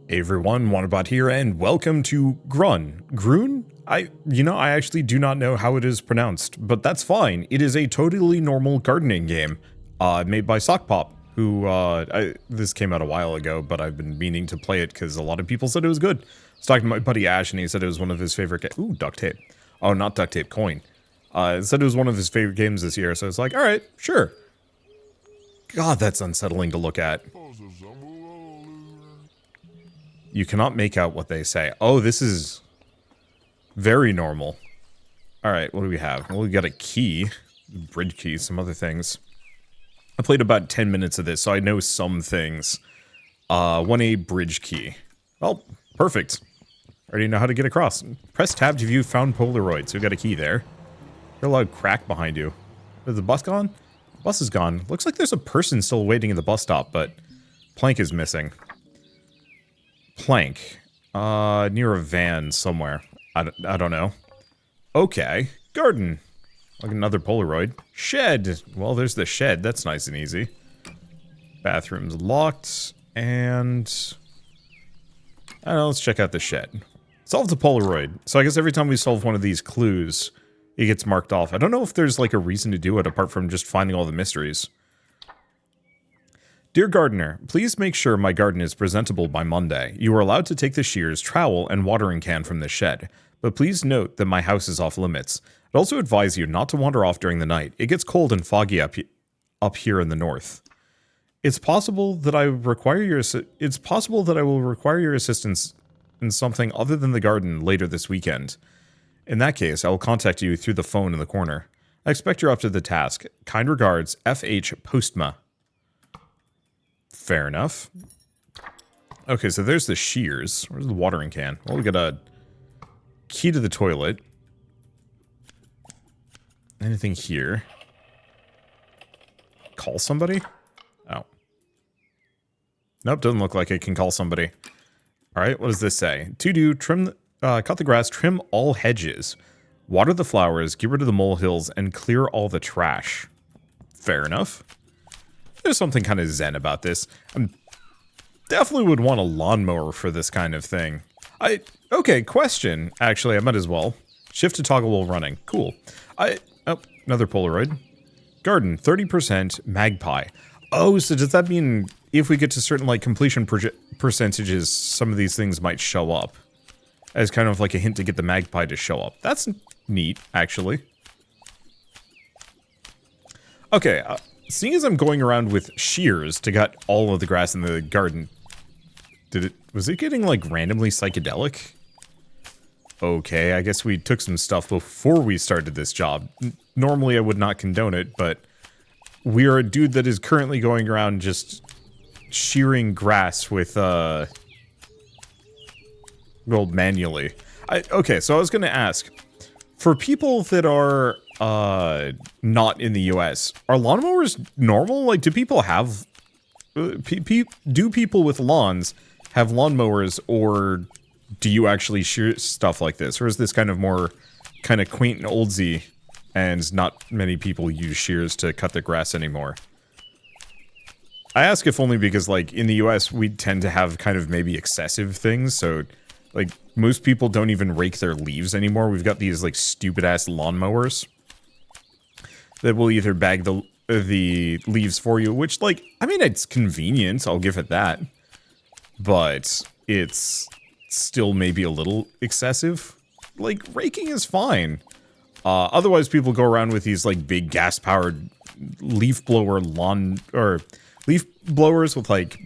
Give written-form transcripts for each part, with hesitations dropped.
Hey everyone, Wanderbot here, and welcome to Grunn. Grunn? I actually do not know how it is pronounced, but that's fine. It is a totally normal gardening game, made by Sockpop, who, this came out a while ago, but I've been meaning to play it because a lot of people said it was good. I was talking to my buddy Ash, and he said it was one of his favorite ooh, duct tape. Oh, not duct tape, coin. Said it was one of his favorite games this year, so I was like, alright, sure. God, that's unsettling to look at. You cannot make out what they say. Oh, this is very normal. Alright, what do we have? Well, we got a key. Bridge key, some other things. I played about 10 minutes of this, so I know some things. Want a bridge key. Well, perfect. Already know how to get across. Press tab to view found Polaroid, so we got a key there. There's a loud crack behind you. Is the bus gone? The bus is gone. Looks like there's a person still waiting at the bus stop, but plank is missing. Plank. Near a van somewhere. I don't know. Okay. Garden. Like another Polaroid. Shed. Well, there's the shed. That's nice and easy. Bathroom's locked. And I don't know, let's check out the shed. Solved the Polaroid. So I guess every time we solve one of these clues, it gets marked off. I don't know if there's like a reason to do it apart from just finding all the mysteries. Dear gardener, please make sure my garden is presentable by Monday. You are allowed to take the shears, trowel, and watering can from the shed, but please note that my house is off limits. I'd also advise you not to wander off during the night. It gets cold and foggy up here in the north. It's possible that I will require your assistance in something other than the garden later this weekend. In that case, I will contact you through the phone in the corner. I expect you're up to the task. Kind regards, F.H. Postma. Fair enough. Okay, so there's the shears. Where's the watering can? Well, we got a key to the toilet. Anything here? Call somebody? Oh. Nope, doesn't look like it can call somebody. Alright, what does this say? To do, cut the grass, trim all hedges, water the flowers, get rid of the molehills, and clear all the trash. Fair enough. There's something kind of zen about this. I definitely would want a lawnmower for this kind of thing. Okay, question. Actually, I might as well. Shift to toggle while running. Cool. Oh, another Polaroid. Garden, 30% magpie. Oh, so does that mean if we get to certain, like, completion percentages, some of these things might show up? As kind of like a hint to get the magpie to show up. That's neat, actually. Okay, seeing as I'm going around with shears to cut all of the grass in the garden, was it getting, like, randomly psychedelic? Okay, I guess we took some stuff before we started this job. Normally I would not condone it, but we are a dude that is currently going around just shearing grass with, well, manually. Okay, so I was gonna ask, for people that are, not in the US, are lawnmowers normal? Like, do people have, do people with lawns have lawnmowers, or do you actually shear stuff like this? Or is this kind of more, kind of quaint and oldsy, and not many people use shears to cut the grass anymore? I ask if only because, like, in the US, we tend to have kind of maybe excessive things, so, like, most people don't even rake their leaves anymore. We've got these, like, stupid-ass lawnmowers that will either bag the leaves for you, which, like, I mean, it's convenient, I'll give it that. But it's still maybe a little excessive. Like, raking is fine. Otherwise, people go around with these, like, big gas-powered leaf blower leaf blowers with, like,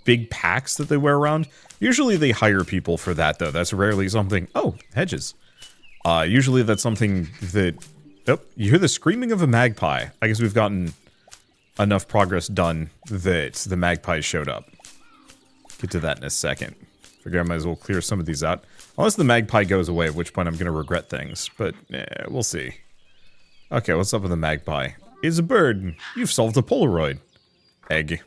big packs that they wear around. Usually they hire people for that, though. That's rarely something... Oh, hedges. Usually that's something that... Oh, you hear the screaming of a magpie. I guess we've gotten enough progress done that the magpies showed up. Get to that in a second. Figure I might as well clear some of these out. Unless the magpie goes away, at which point I'm going to regret things. But, we'll see. Okay, what's up with the magpie? It's a bird. You've solved a Polaroid. Egg.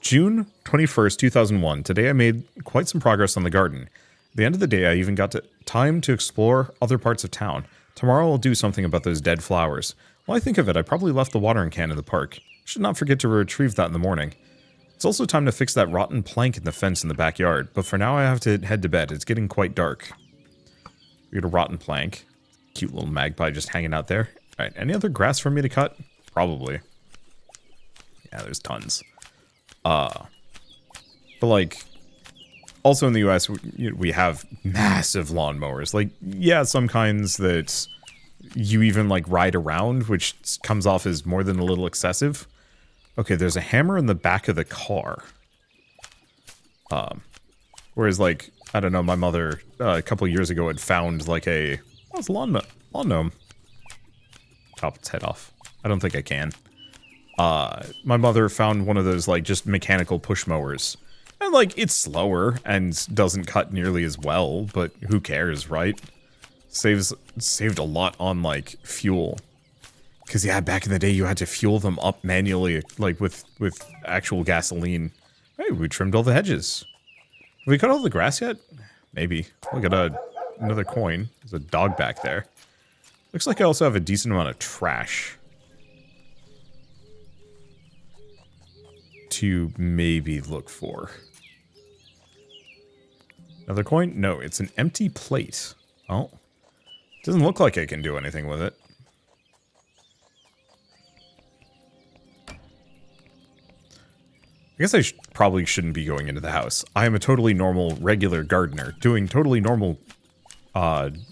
June 21st, 2001. Today I made quite some progress on the garden. At the end of the day, I even got time to explore other parts of town. Tomorrow I'll do something about those dead flowers. While I think of it, I probably left the watering can in the park. Should not forget to retrieve that in the morning. It's also time to fix that rotten plank in the fence in the backyard, but for now I have to head to bed. It's getting quite dark. We got a rotten plank. Cute little magpie just hanging out there. Alright, any other grass for me to cut? Probably. Yeah, there's tons. But like, also in the US, we have massive lawnmowers. Like, yeah, some kinds that you even like ride around, which comes off as more than a little excessive. Okay, there's a hammer in the back of the car. Whereas like, I don't know, my mother a couple years ago had found like a lawn gnome. Chop its head off. I don't think I can. My mother found one of those like just mechanical push mowers. And like, it's slower and doesn't cut nearly as well, but who cares, right? Saved a lot on like fuel. Because yeah, back in the day you had to fuel them up manually, like with actual gasoline. Hey, we trimmed all the hedges. Have we cut all the grass yet? Maybe. We got another coin. There's a dog back there. Looks like I also have a decent amount of trash. To maybe look for. Another coin? No, it's an empty plate. Oh. Doesn't look like I can do anything with it. I guess I probably shouldn't be going into the house. I am a totally normal, regular gardener, doing totally normal,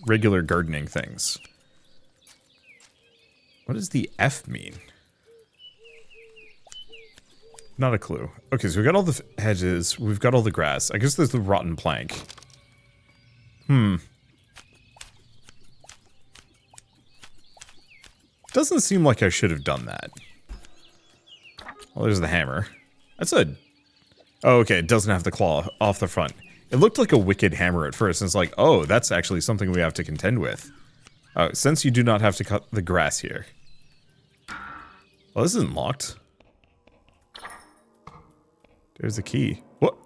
regular gardening things. What does the F mean? Not a clue. Okay, so we got all the hedges, we've got all the grass. I guess there's the rotten plank. Doesn't seem like I should have done that. Well, there's the hammer. That's a... Oh, okay, it doesn't have the claw off the front. It looked like a wicked hammer at first, and it's like, oh, that's actually something we have to contend with. Since you do not have to cut the grass here. Well, this isn't locked. There's the key. What?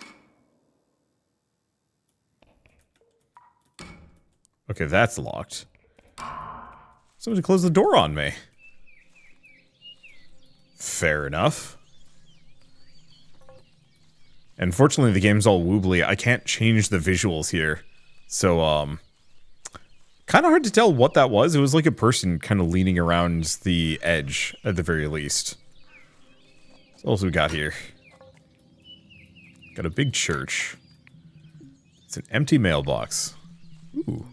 Okay, that's locked. Somebody closed the door on me. Fair enough. Unfortunately, the game's all woobly. I can't change the visuals here. So, kind of hard to tell what that was. It was like a person kind of leaning around the edge, at the very least. What else we got here? Got a big church. It's an empty mailbox. Ooh.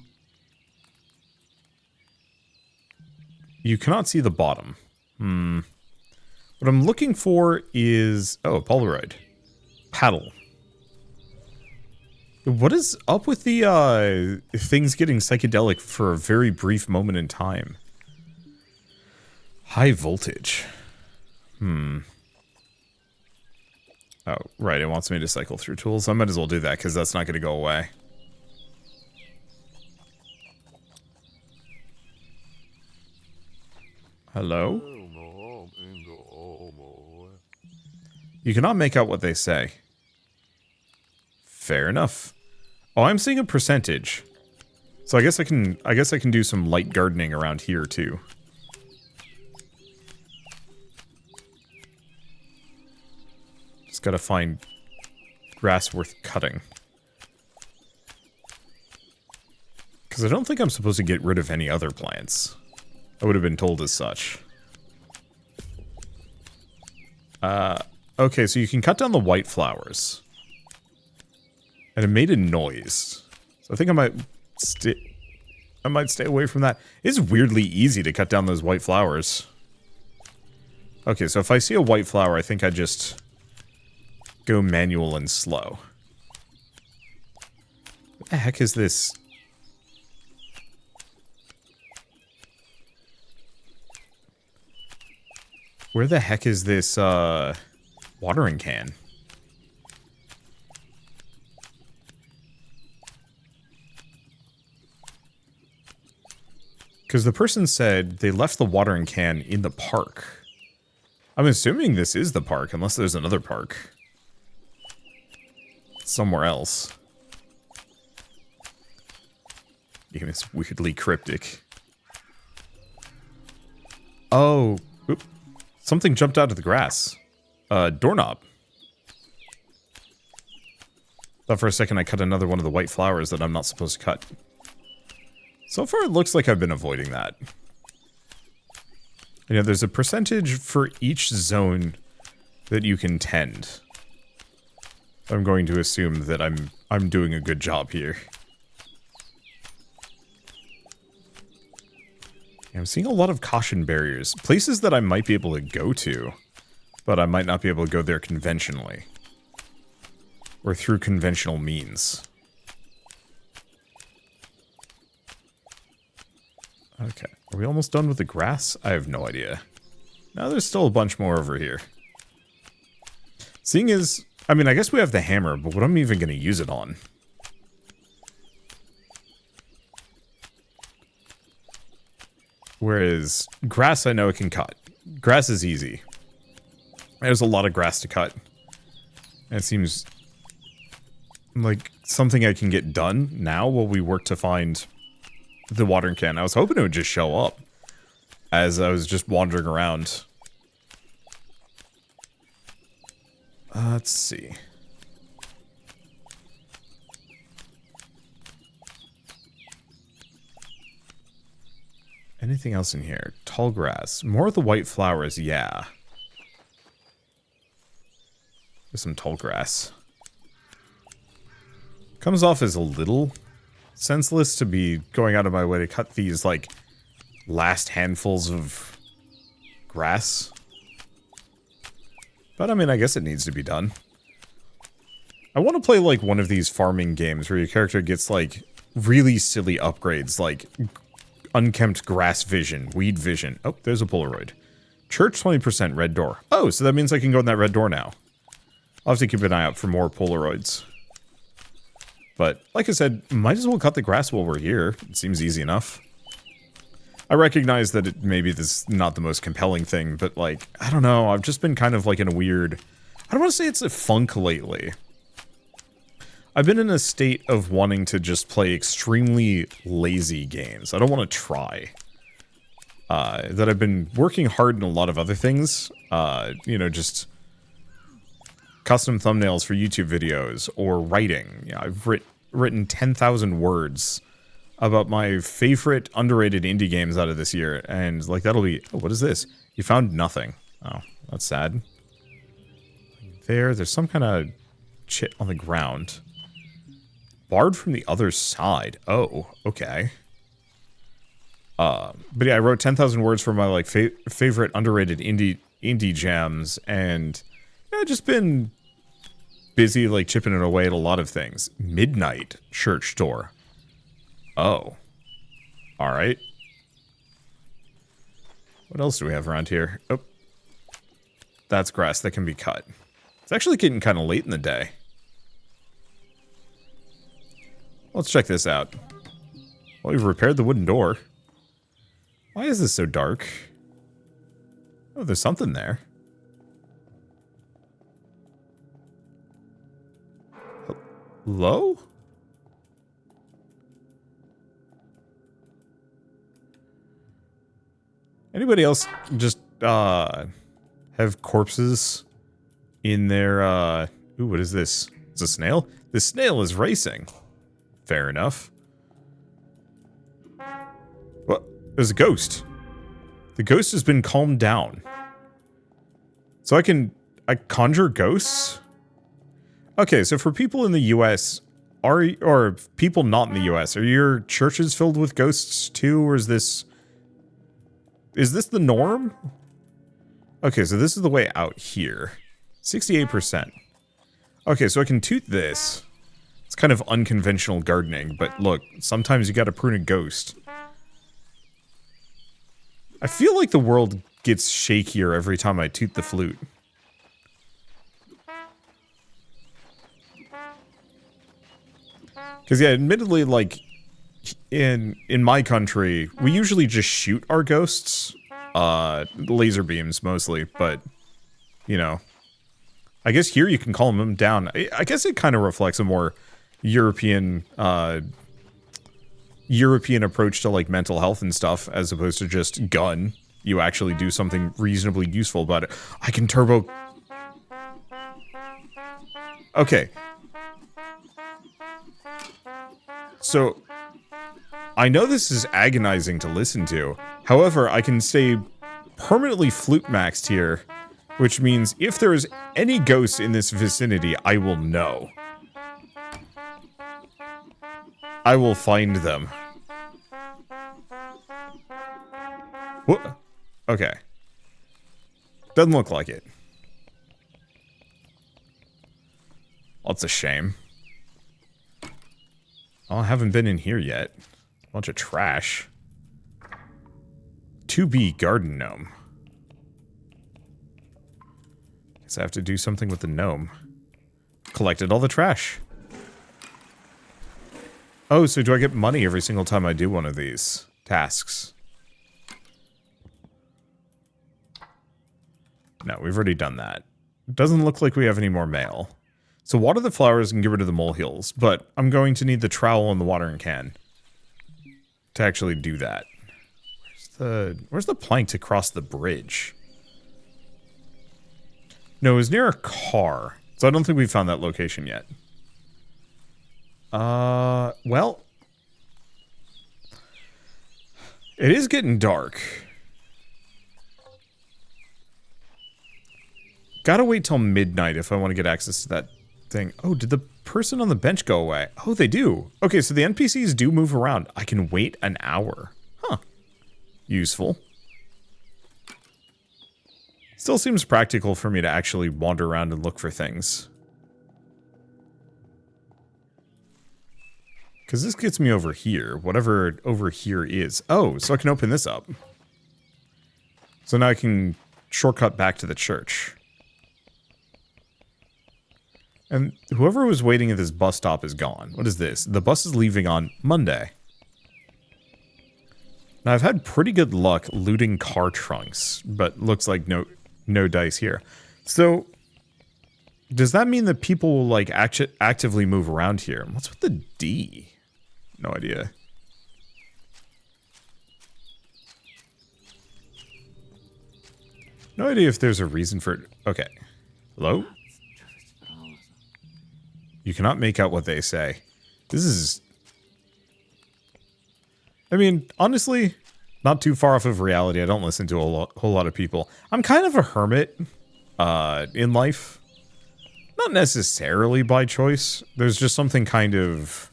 You cannot see the bottom. What I'm looking for is... Oh, a Polaroid. Paddle. What is up with the, things getting psychedelic for a very brief moment in time? High voltage. Oh, right, it wants me to cycle through tools. I might as well do that, because that's not going to go away. Hello? You cannot make out what they say. Fair enough. Oh, I'm seeing a percentage. So I guess I can do some light gardening around here too. Just gotta find grass worth cutting. Because I don't think I'm supposed to get rid of any other plants. I would have been told as such. Okay, so you can cut down the white flowers. And it made a noise. So I think I might stay away from that. It's weirdly easy to cut down those white flowers. Okay, so if I see a white flower, I think I just go manual and slow. What the heck is this? Where the heck is this, watering can? Because the person said they left the watering can in the park. I'm assuming this is the park, unless there's another park. Somewhere else. Game is weirdly cryptic. Oh, oop. Something jumped out of the grass. Doorknob. Thought for a second I cut another one of the white flowers that I'm not supposed to cut. So far it looks like I've been avoiding that. You know, there's a percentage for each zone that you can tend. I'm going to assume that I'm doing a good job here. I'm seeing a lot of caution barriers. Places that I might be able to go to, but I might not be able to go there conventionally. Or through conventional means. Okay. Are we almost done with the grass? I have no idea. No, there's still a bunch more over here. Seeing as... I mean, I guess we have the hammer, but what am I even going to use it on? Whereas grass I know it can cut. Grass is easy. There's a lot of grass to cut. And it seems like something I can get done now while we work to find the watering can. I was hoping it would just show up as I was just wandering around. Let's see. Anything else in here? Tall grass. More of the white flowers, yeah. There's some tall grass. Comes off as a little senseless to be going out of my way to cut these, like, last handfuls of grass. But, I mean, I guess it needs to be done. I want to play, like, one of these farming games where your character gets, like, really silly upgrades, like unkempt grass vision, weed vision. Oh, there's a Polaroid. Church 20%, red door. Oh, so that means I can go in that red door now. I'll have to keep an eye out for more Polaroids. But, like I said, might as well cut the grass while we're here. It seems easy enough. I recognize that maybe this is not the most compelling thing, but, like, I don't know. I've just been kind of, like, in a weird... I don't want to say it's a funk lately. I've been in a state of wanting to just play extremely lazy games. I don't want to try. That I've been working hard in a lot of other things. You know, just... custom thumbnails for YouTube videos, or writing. Yeah, I've written 10,000 words about my favorite underrated indie games out of this year, and like that'll be... Oh, what is this? You found nothing. Oh, that's sad. There's some kind of shit on the ground. Barred from the other side. Oh, okay. But yeah, I wrote 10,000 words for my like favorite underrated indie jams, and yeah, just been busy like chipping it away at a lot of things. Midnight church door. Oh. Alright. What else do we have around here? Oh. That's grass that can be cut. It's actually getting kind of late in the day. Let's check this out. Well, we've repaired the wooden door. Why is this so dark? Oh, there's something there. Hello? Anybody else just, have corpses in their, Ooh, what is this? It's a snail? This snail is racing. Fair enough. What? There's a ghost. The ghost has been calmed down. So I conjure ghosts? Okay, so for people in the US, or people not in the US, are your churches filled with ghosts too, or is this the norm? Okay, so this is the way out here. 68%. Okay, so I can toot this. It's kind of unconventional gardening, but look, sometimes you gotta prune a ghost. I feel like the world gets shakier every time I toot the flute. Because yeah, admittedly, like, in my country, we usually just shoot our ghosts. Laser beams, mostly, but, you know. I guess here you can calm them down. I guess it kind of reflects a more European approach to, like, mental health and stuff, as opposed to just gun. You actually do something reasonably useful about it. I can turbo... Okay. So, I know this is agonizing to listen to. However, I can stay permanently flute maxed here, which means if there is any ghosts in this vicinity, I will know. I will find them. What? Okay. Doesn't look like it. Well, that's a shame. Oh, I haven't been in here yet. Bunch of trash. 2B garden gnome. Guess I have to do something with the gnome. Collected all the trash. Oh, so do I get money every single time I do one of these tasks? No, we've already done that. Doesn't look like we have any more mail. So water the flowers and get rid of the molehills, but I'm going to need the trowel and the watering can to actually do that. Where's the plank to cross the bridge? No, it was near a car, so I don't think we've found that location yet. Well, it is getting dark. Gotta wait till midnight if I want to get access to that thing. Oh, did the person on the bench go away? Oh, they do. Okay, so the NPCs do move around. I can wait an hour. Huh. Useful. Still seems practical for me to actually wander around and look for things. Because this gets me over here, whatever over here is. Oh, so I can open this up. So now I can shortcut back to the church. And whoever was waiting at this bus stop is gone. What is this? The bus is leaving on Monday. Now, I've had pretty good luck looting car trunks, but looks like no dice here. So, does that mean that people will, like, actively move around here? What's with the D? No idea. No idea if there's a reason for it. Okay. Hello? You cannot make out what they say. This is... I mean, honestly, not too far off of reality. I don't listen to a whole lot of people. I'm kind of a hermit in life. Not necessarily by choice. There's just something kind of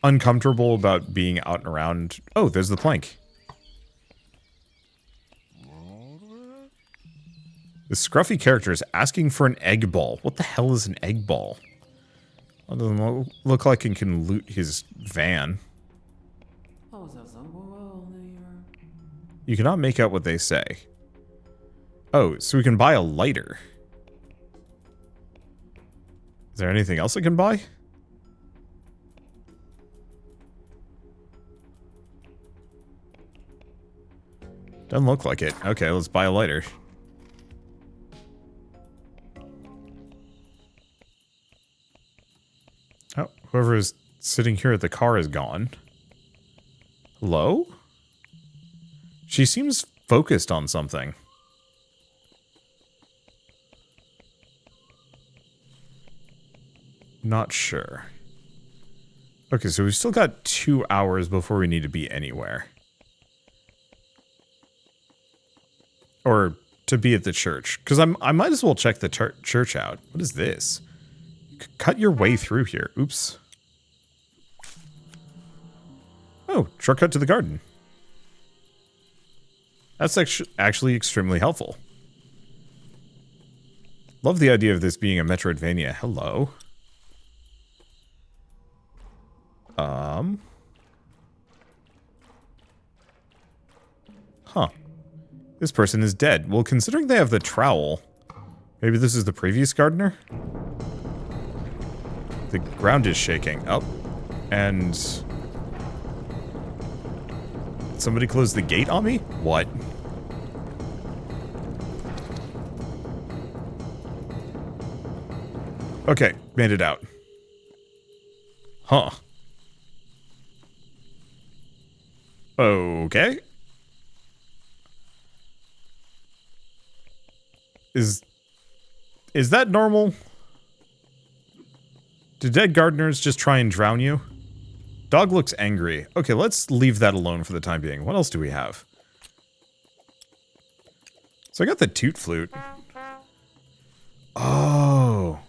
uncomfortable about being out and around. Oh, there's the plank. The scruffy character is asking for an egg ball. What the hell is an egg ball? That doesn't look like it can loot his van. You cannot make out what they say. Oh, so we can buy a lighter. Is there anything else I can buy? Doesn't look like it. Okay, let's buy a lighter. Oh, whoever is sitting here at the car is gone. Hello? She seems focused on something. Not sure. Okay, so we've still got 2 hours before we need to be anywhere. Or to be at the church. Because I might as well check the church out. What is this? You could cut your way through here. Oops. Oh, shortcut to the garden. That's actually extremely helpful. Love the idea of this being a Metroidvania. Hello. Huh. This person is dead. Well, considering they have the trowel, maybe this is the previous gardener? The ground is shaking. Oh. And... somebody closed the gate on me? What? Okay, made it out. Huh. Okay. Is that normal? Do dead gardeners just try and drown you? Dog looks angry. Okay, let's leave that alone for the time being. What else do we have? So I got the toot flute. Oh.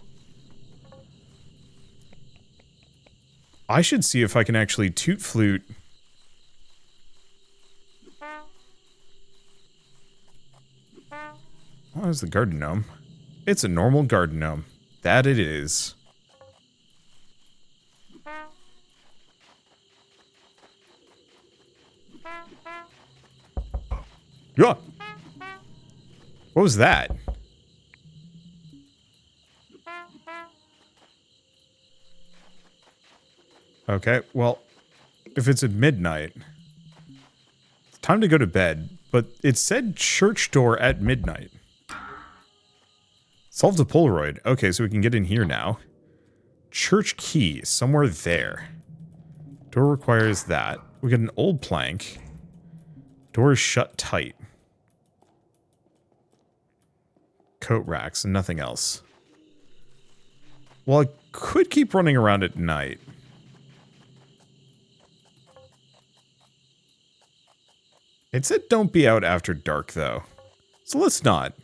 I should see if I can actually toot flute. What is the garden gnome? It's a normal garden gnome. That it is. Yeah. What was that? Okay, well, if it's at midnight, it's time to go to bed, but it said church door at midnight. Solved a Polaroid. Okay, so we can get in here now. Church key, somewhere there. Door requires that. We got an old plank. Door is shut tight. Coat racks and nothing else. Well, I could keep running around at night. It said don't be out after dark, though. So let's not.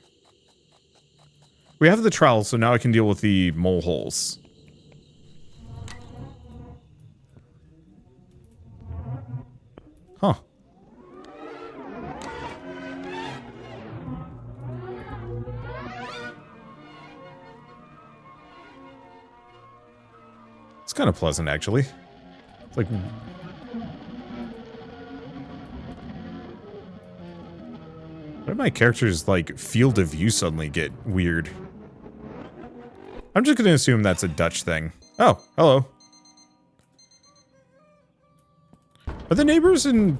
We have the trowel, so now I can deal with the mole holes. Huh. It's kind of pleasant, actually. It's like... Why did my character's, like, field of view suddenly get weird? I'm just gonna assume that's a Dutch thing. Oh, hello. Are the neighbors in...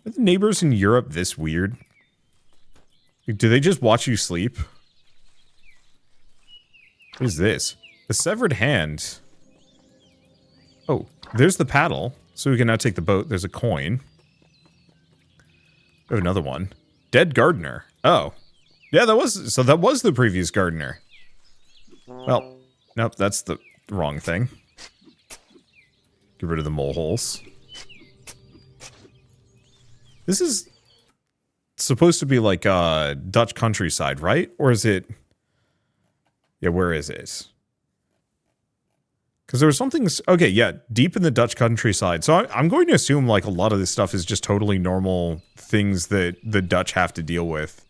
Are the neighbors in Europe this weird? Like, do they just watch you sleep? What is this? The severed hand. Oh, there's the paddle. So we can now take the boat. There's a coin. We have another one. Dead gardener. Oh. Yeah, that was the previous gardener. Well, nope, that's the wrong thing. Get rid of the mole holes. This is supposed to be like Dutch countryside, right? Or is it... Yeah, where is it? Because there was something... Okay, yeah, deep in the Dutch countryside. So I'm going to assume, like, a lot of this stuff is just totally normal things that the Dutch have to deal with.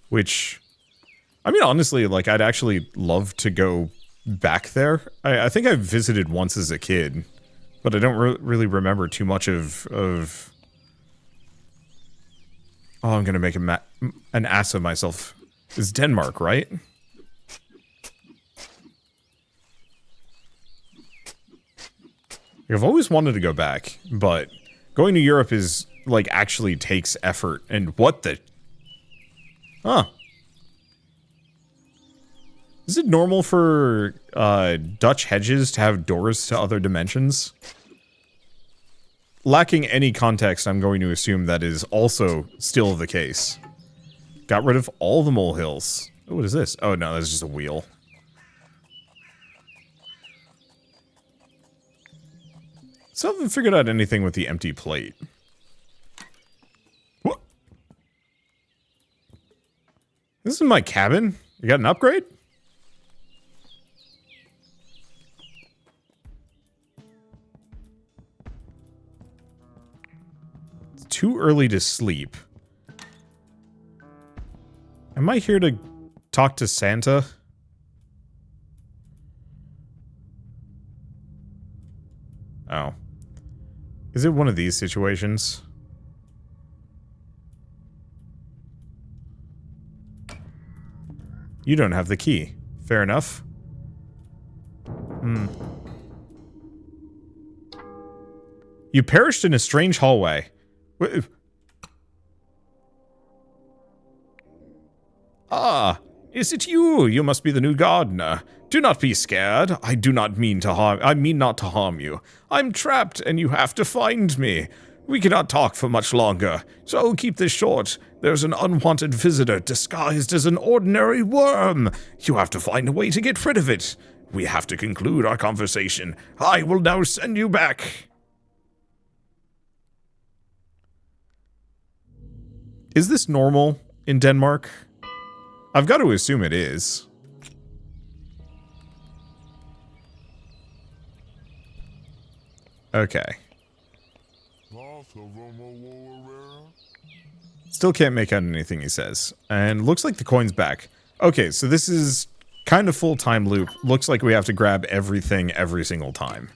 Which... I mean, honestly, like, I'd actually love to go back there. I think I visited once as a kid. But I don't really remember too much of... Oh, I'm going to make an ass of myself. It's Denmark, right? I've always wanted to go back, but going to Europe is, like, actually takes effort. And what the... Huh. Is it normal for Dutch hedges to have doors to other dimensions? Lacking any context, I'm going to assume that is also still the case. Got rid of all the molehills. Oh, what is this? Oh, no, that's just a wheel. Still haven't figured out anything with the empty plate. What? This is my cabin? You got an upgrade? It's too early to sleep. Am I here to talk to Santa? Oh. Is it one of these situations? You don't have the key. Fair enough. Hmm. You perished in a strange hallway. Ah, is it you? You must be the new gardener. Do not be scared. I do not mean to harm. I mean not to harm you. I'm trapped, and you have to find me. We cannot talk for much longer, so keep this short. There's an unwanted visitor disguised as an ordinary worm. You have to find a way to get rid of it. We have to conclude our conversation. I will now send you back. Is this normal in Denmark? I've got to assume it is. Okay. Still can't make out anything he says. And looks like the coin's back. Okay, so this is kind of full-time loop. Looks like we have to grab everything every single time.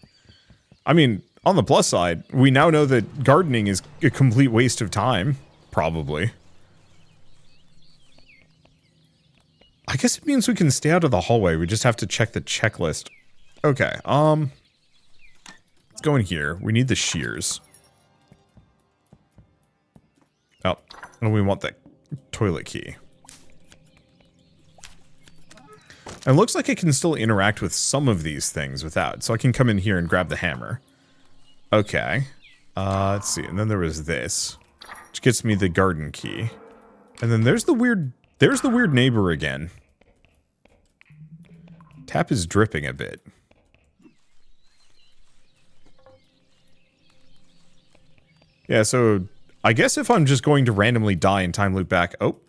I mean, on the plus side, we now know that gardening is a complete waste of time. Probably. I guess it means we can stay out of the hallway. We just have to check the checklist. Okay, let's go in here. We need the shears. Oh, and we want the toilet key. And it looks like I can still interact with some of these things without. So I can come in here and grab the hammer. Okay. Let's see. And then there was this, which gets me the garden key. And then there's the weird neighbor again. Tap is dripping a bit. Yeah, so I guess if I'm just going to randomly die and time loop back... Oh,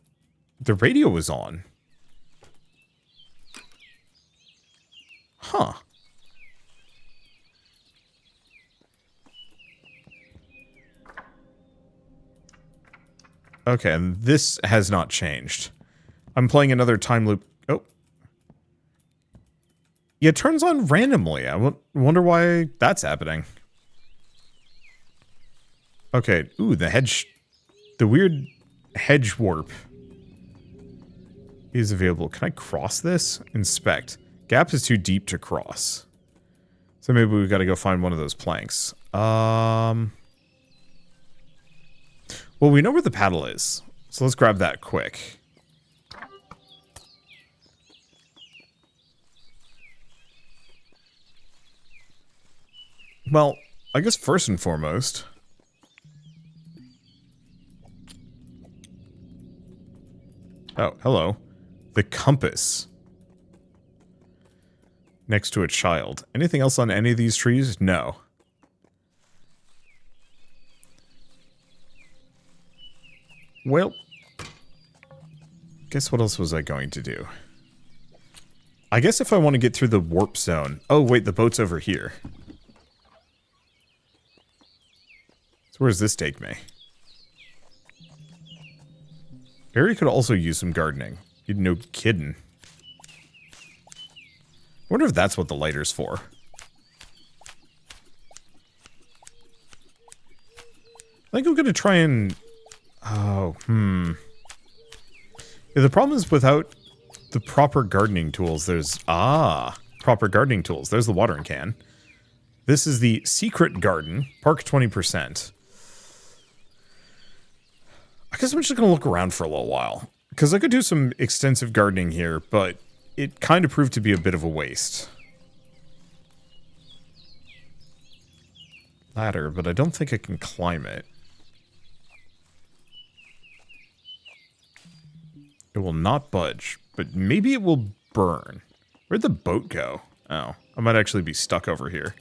the radio was on. Huh. Okay, and this has not changed. I'm playing another time loop. Oh. Yeah, it turns on randomly. I wonder why that's happening. Okay, ooh, the weird hedge warp is available. Can I cross this? Inspect. Gap is too deep to cross. So maybe we've got to go find one of those planks. Well, we know where the paddle is. So let's grab that quick. Well, I guess first and foremost... Oh, hello. The compass. Next to a child. Anything else on any of these trees? No. Well. Guess what else was I going to do? I guess if I want to get through the warp zone... Oh, wait, the boat's over here. So where does this take me? Barry could also use some gardening. You'd no kidding. I wonder if that's what the lighter's for. I think I'm gonna try and... Oh, Yeah, the problem is without the proper gardening tools, there's... proper gardening tools. There's the watering can. This is the secret garden. Park 20%. I guess I'm just going to look around for a little while. Because I could do some extensive gardening here, but it kind of proved to be a bit of a waste. Ladder, but I don't think I can climb it. It will not budge, but maybe it will burn. Where'd the boat go? Oh, I might actually be stuck over here.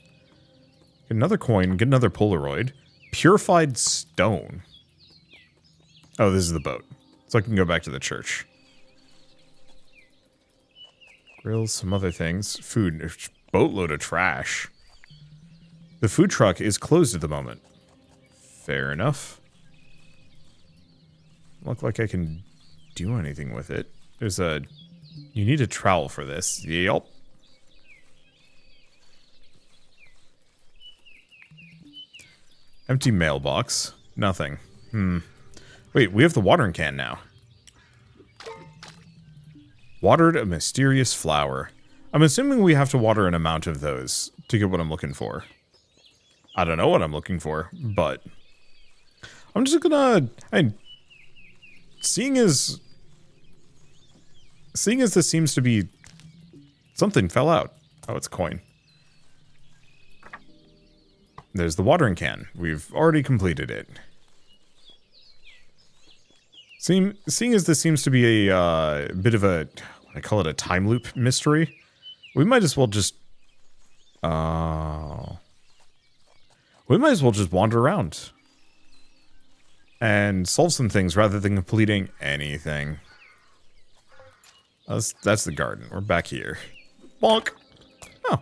Get another coin, get another Polaroid. Purified stone. Oh, this is the boat. So I can go back to the church. Grills, some other things. Food. Boatload of trash. The food truck is closed at the moment. Fair enough. Look like I can do anything with it. There's a... You need a trowel for this. Yep. Empty mailbox. Nothing. Wait, we have the watering can now. Watered a mysterious flower. I'm assuming we have to water an amount of those to get what I'm looking for. I don't know what I'm looking for, but... I'm just gonna... Seeing as this seems to be... Something fell out. Oh, it's a coin. there's the watering can. We've already completed it. Seeing as this seems to be a bit of a, I call it a time loop mystery, we might as well just, wander around and solve some things rather than completing anything. That's the garden. We're back here. Bonk. Oh.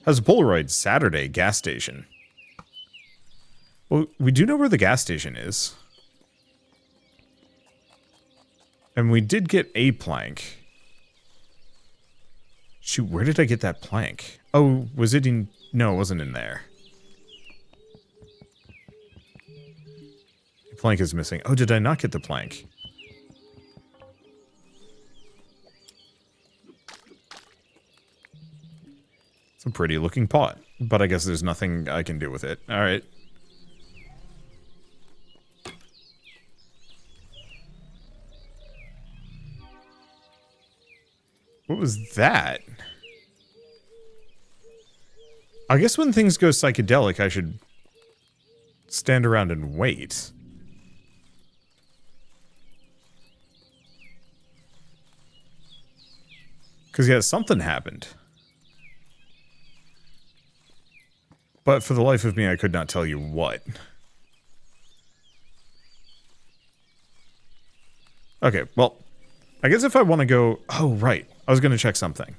Has a Polaroid Saturday gas station. Well, we do know where the gas station is. And we did get a plank. Shoot, where did I get that plank? Oh, was it in... No, it wasn't in there. The plank is missing. Oh, did I not get the plank? It's a pretty looking pot. But I guess there's nothing I can do with it. Alright. What was that? I guess when things go psychedelic, I should stand around and wait. Because, yeah, something happened. But for the life of me, I could not tell you what. Okay, well, I guess if I want to go... Oh, right. I was going to check something.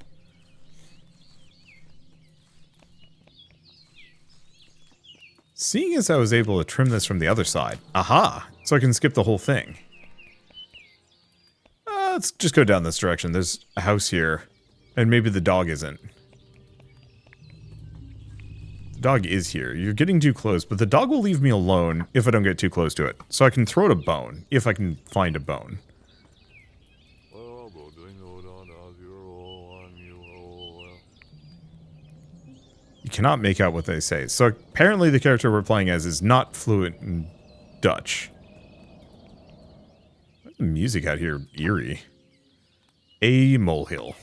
Seeing as I was able to trim this from the other side. Aha! So I can skip the whole thing. Let's just go down this direction. There's a house here. And maybe the dog isn't. The dog is here. You're getting too close, but the dog will leave me alone if I don't get too close to it. So I can throw it a bone, if I can find a bone. You cannot make out what they say. So apparently the character we're playing as is not fluent in Dutch. The music out here eerie. A molehill.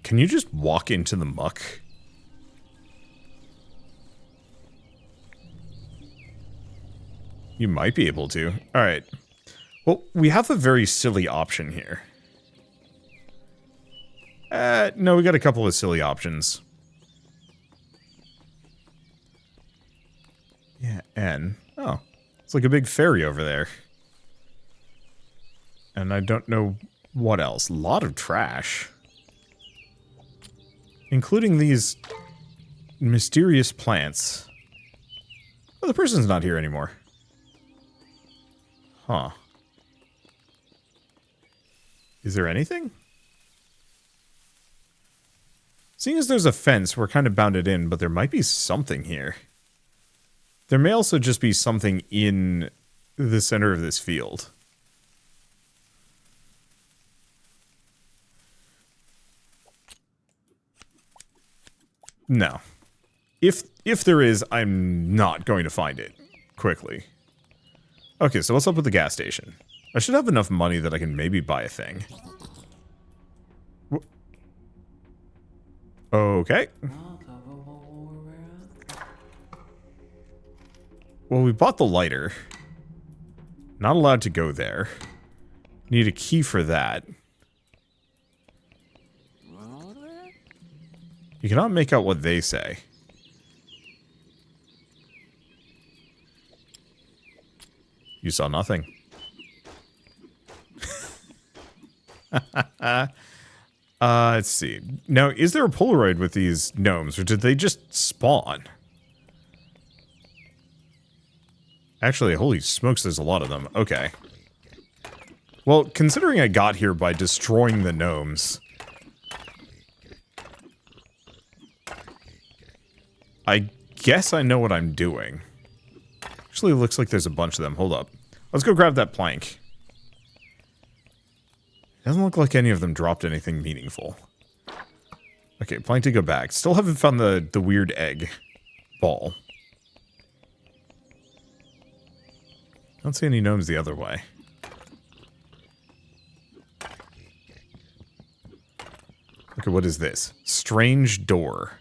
Can you just walk into the muck? You might be able to. Alright. Well, we have a very silly option here. No, we got a couple of silly options. Yeah, N. Oh. It's like a big ferry over there. And I don't know what else. A lot of trash. Including these mysterious plants. Oh, the person's not here anymore. Huh. Is there anything? Seeing as there's a fence, we're kind of bounded in, but there might be something here. There may also just be something in the center of this field. No. If there is, I'm not going to find it quickly. Okay, so what's up with the gas station? I should have enough money that I can maybe buy a thing. Okay. Well, we bought the lighter. Not allowed to go there. Need a key for that. You cannot make out what they say. You saw nothing. Let's see. Now, is there a Polaroid with these gnomes, or did they just spawn? Actually, holy smokes, there's a lot of them. Okay. Well, considering I got here by destroying the gnomes, I guess I know what I'm doing. Actually, it looks like there's a bunch of them. Hold up. Let's go grab that plank. Doesn't look like any of them dropped anything meaningful. Okay, plank to go back. Still haven't found the weird egg ball. I don't see any gnomes the other way. Okay, what is this? Strange door.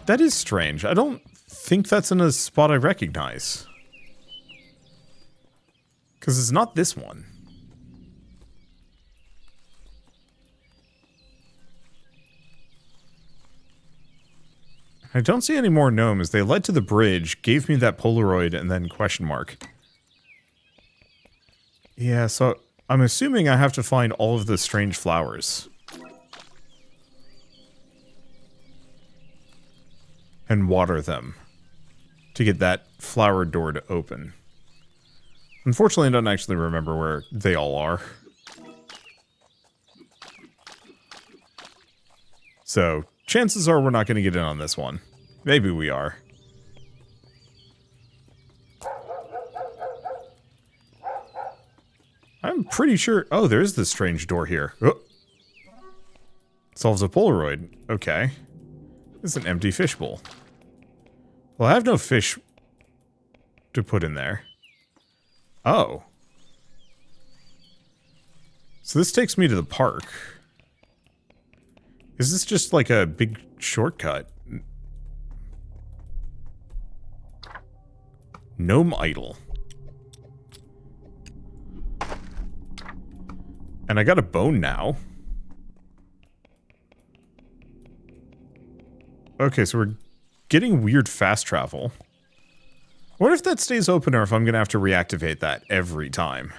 That is strange. I don't think that's in a spot I recognize. Because it's not this one. I don't see any more gnomes. They led to the bridge, gave me that Polaroid, and then question mark. Yeah, so I'm assuming I have to find all of the strange flowers. And water them. To get that flower door to open. Unfortunately, I don't actually remember where they all are. So, chances are we're not going to get in on this one. Maybe we are. I'm pretty sure... Oh, there's this strange door here. Oh. Solves a Polaroid. Okay. It's an empty fishbowl. Well, I have no fish to put in there. Oh. So this takes me to the park. Is this just like a big shortcut? Gnome idol. And I got a bone now. Okay, so we're getting weird fast travel. What if that stays open or if I'm gonna have to reactivate that every time?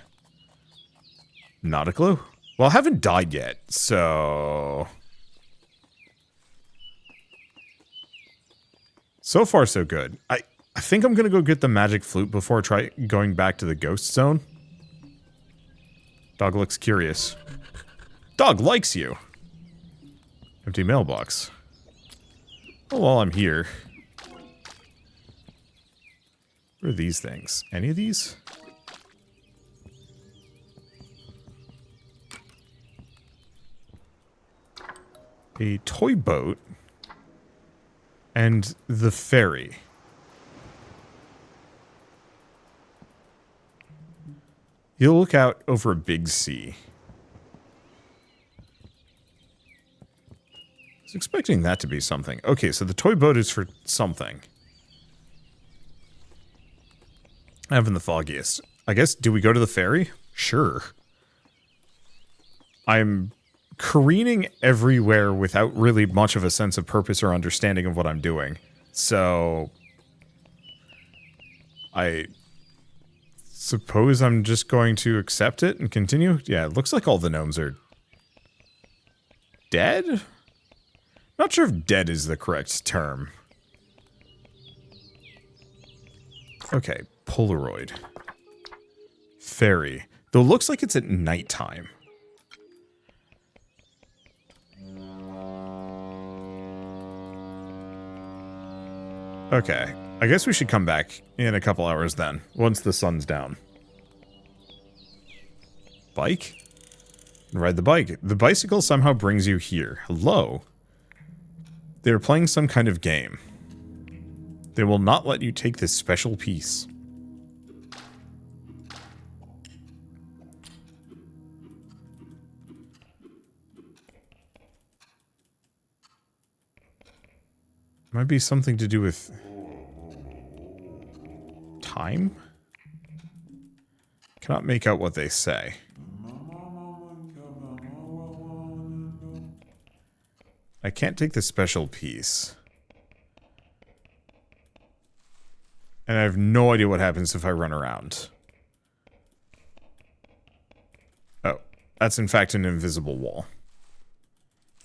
Not a clue. Well, I haven't died yet, so... So far, so good. I think I'm gonna go get the magic flute before I try going back to the ghost zone. Dog looks curious. Dog likes you. Empty mailbox. Well, while I'm here... What are these things? Any of these? A toy boat. And the ferry. You'll look out over a big sea. I was expecting that to be something. Okay, so the toy boat is for something. I haven't the foggiest. I guess, do we go to the ferry? Sure. I'm careening everywhere without really much of a sense of purpose or understanding of what I'm doing. So... I suppose I'm just going to accept it and continue? Yeah, it looks like all the gnomes are... dead? Not sure if dead is the correct term. Okay, Polaroid. Ferry. Though it looks like it's at nighttime. Okay, I guess we should come back in a couple hours then, once the sun's down. Bike? Ride the bike. The bicycle somehow brings you here. Hello? They're playing some kind of game. They will not let you take this special piece. Might be something to do with... time? Cannot make out what they say. I can't take the special piece. And I have no idea what happens if I run around. Oh, that's in fact an invisible wall.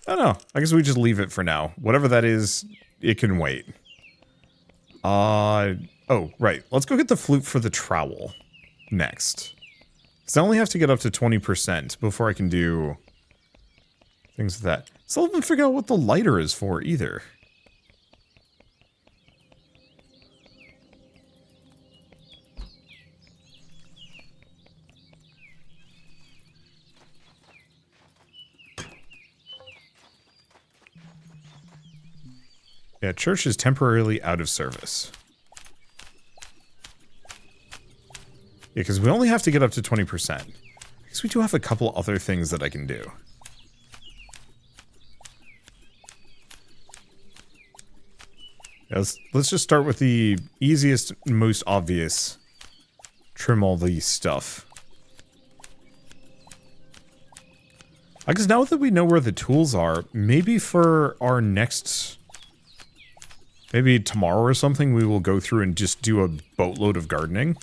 I don't know. I guess we just leave it for now. Whatever that is, it can wait. Oh, right. Let's go get the flute for the trowel next. Because I only have to get up to 20% before I can do things with that. Still haven't figured out what the lighter is for either. Yeah, church is temporarily out of service. Yeah, because we only have to get up to 20%. I guess we do have a couple other things that I can do. Yeah, let's just start with the easiest, most obvious. Trim all these stuff. I guess now that we know where the tools are, maybe for our next... Maybe tomorrow or something, we will go through and just do a boatload of gardening.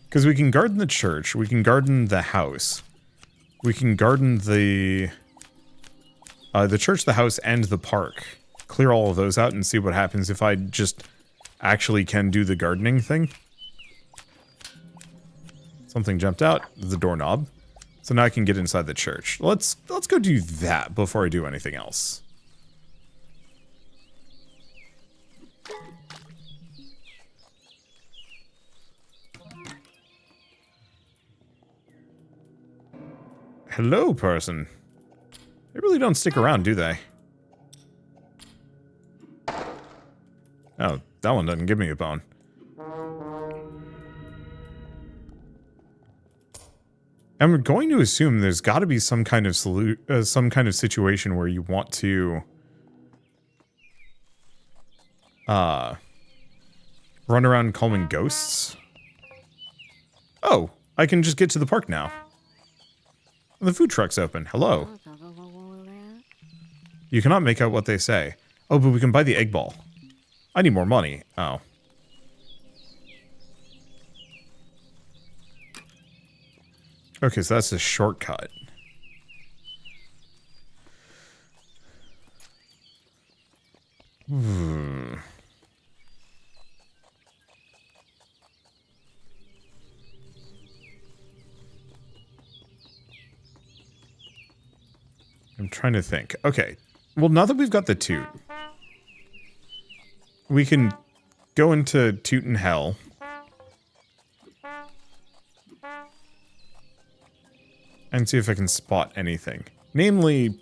Because we can garden the church, we can garden the house, we can garden the church, the house, and the park. Clear all of those out and see what happens if I just actually can do the gardening thing. Something jumped out, the doorknob. So now I can get inside the church. Let's go do that before I do anything else. Hello, person. They really don't stick around, do they? Oh, that one doesn't give me a bone. I'm going to assume there's got to be some kind of situation where you want to run around calming ghosts. Oh, I can just get to the park now. The food truck's open. Hello. You cannot make out what they say. Oh, but we can buy the egg ball. I need more money. Oh. Okay, so that's a shortcut. I'm trying to think. Okay. Well, now that we've got the toot, we can go into Toot and Hell. And see if I can spot anything. Namely,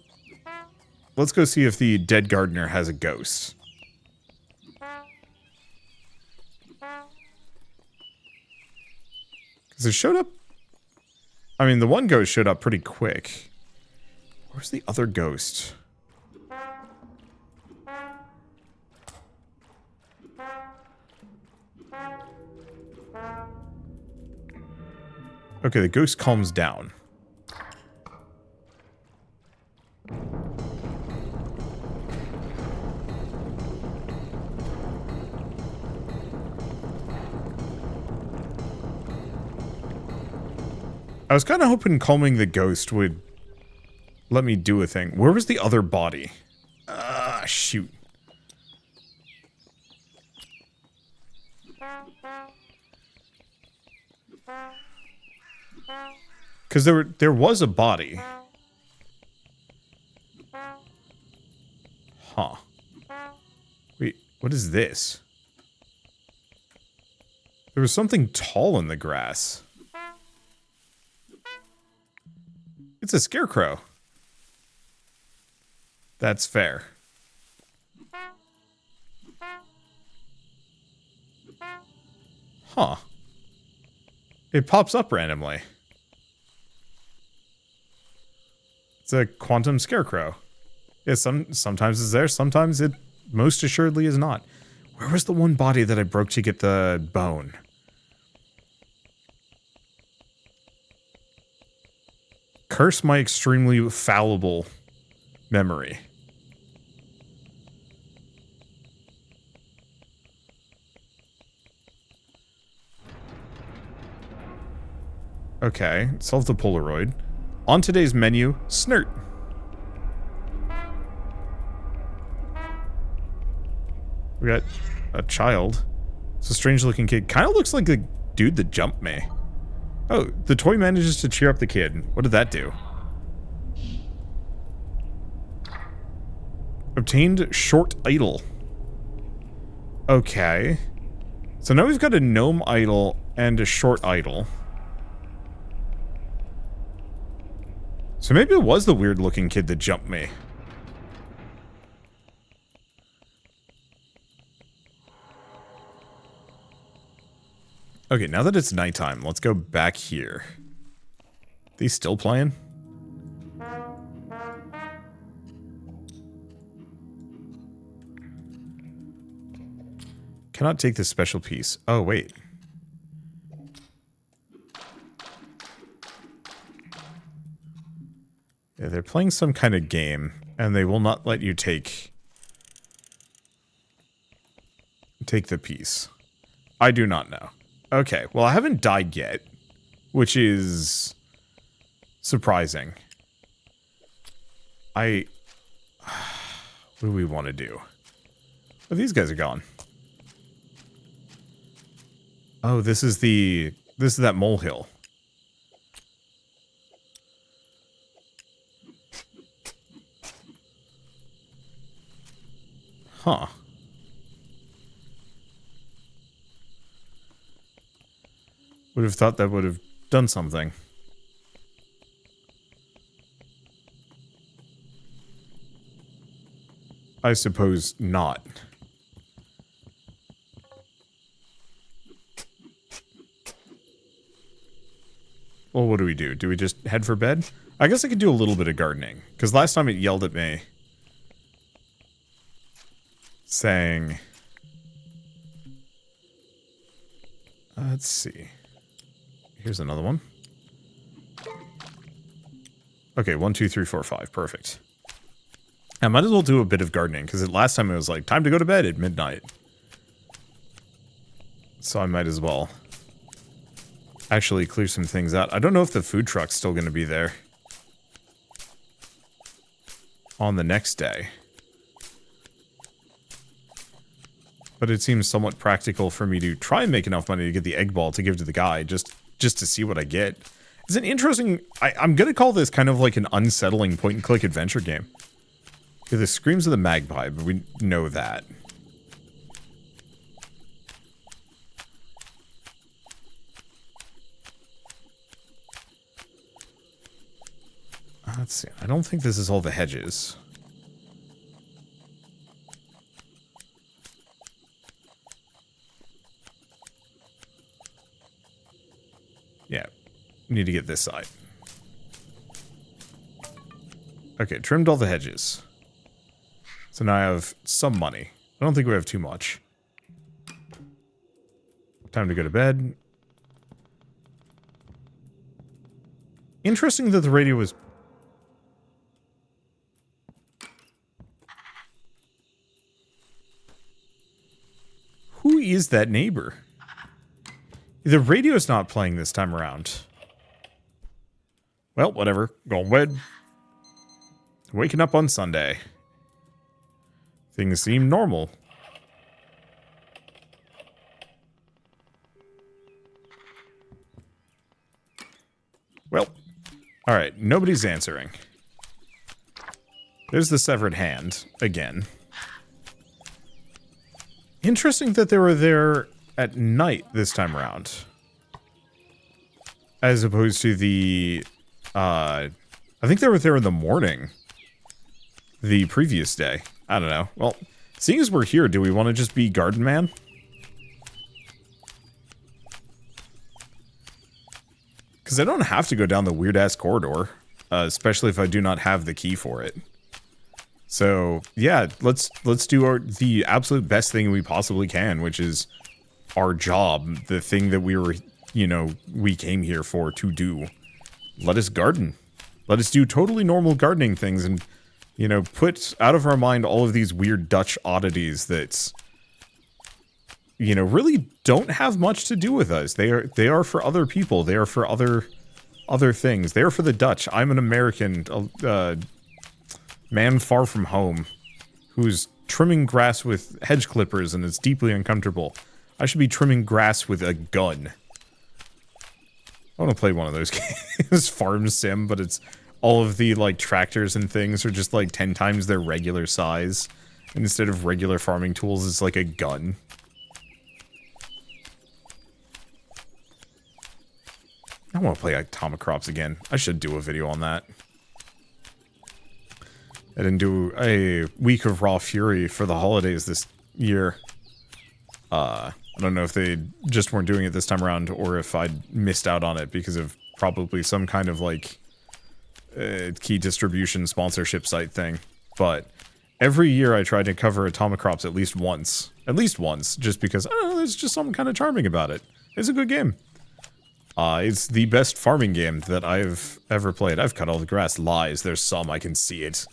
let's go see if the dead gardener has a ghost. Because it showed up... I mean, the one ghost showed up pretty quick. Where's the other ghost? Okay, the ghost calms down. I was kind of hoping calming the ghost would let me do a thing. Where was the other body? Ah, shoot. Because there was a body. Huh. Wait, what is this? There was something tall in the grass. It's a scarecrow. That's fair. Huh. It pops up randomly. It's a quantum scarecrow. Yeah, sometimes it's there, sometimes it most assuredly is not. Where was the one body that I broke to get the bone? Curse my extremely fallible memory. Okay, solve the Polaroid. On today's menu, Snert. We got a child. It's a strange looking kid. Kind of looks like the dude that jumped me. Oh, the toy manages to cheer up the kid. What did that do? Obtained short idol. Okay. So now we've got a gnome idol and a short idol. So maybe it was the weird looking kid that jumped me. Okay, now that it's nighttime, let's go back here. These still playing? Cannot take this special piece. Oh, wait. Yeah, they're playing some kind of game, and they will not let you take the piece. I do not know. Okay, well, I haven't died yet, which is surprising. What do we want to do? Oh, these guys are gone. Oh, this is that molehill. Huh. Would have thought that would have done something. I suppose not. Well, what do we do? Do we just head for bed? I guess I could do a little bit of gardening. Because last time it yelled at me. Saying... let's see. Here's another one. Okay, 1, 2, 3, 4, 5. Perfect. I might as well do a bit of gardening. Because last time it was like, time to go to bed at midnight. So I might as well actually clear some things out. I don't know if the food truck's still going to be there on the next day. But it seems somewght practical for me to try and make enough money to get the egg ball to give to the guy, just to see what I get. It's an interesting... I'm going to call this kind of like an unsettling point-and-click adventure game. Okay, the screams of the magpie, but we know that. Let's see. I don't think this is all the hedges. Yeah. Need to get this side. Okay, trimmed all the hedges. So now I have some money. I don't think we have too much. Time to go to bed. Interesting that the radio was... Who is that neighbor? The radio's not playing this time around. Well, whatever. Going to bed. Waking up on Sunday. Things seem normal. Well, alright, nobody's answering. There's the severed hand, again. Interesting that they were there at night this time around. As opposed to the... I think they were there in the morning. The previous day. I don't know. Well, seeing as we're here, do we want to just be Garden Man? Because I don't have to go down the weird-ass corridor. Especially if I do not have the key for it. So, yeah, let's do the absolute best thing we possibly can, which is our job, the thing that we were, you know, we came here for to do. Let us garden. Let us do totally normal gardening things and, you know, put out of our mind all of these weird Dutch oddities that, you know, really don't have much to do with us. They are for other people. They are for other things. They are for the Dutch. I'm an American, man far from home, who's trimming grass with hedge clippers and it's deeply uncomfortable. I should be trimming grass with a gun. I want to play one of those games, Farm Sim, but it's all of the, like, tractors and things are just, like, 10 times their regular size. And instead of regular farming tools, it's like a gun. I want to play Atomic Crops again. I should do a video on that. I didn't do a week of Raw Fury for the holidays this year. I don't know if they just weren't doing it this time around or if I'd missed out on it because of probably some kind of like key distribution sponsorship site thing. But every year I try to cover Atomic Crops at least once. At least once, just because, I don't know, there's just something kind of charming about it. It's a good game. It's the best farming game that I've ever played. I've cut all the grass. Lies. There's some. I can see it.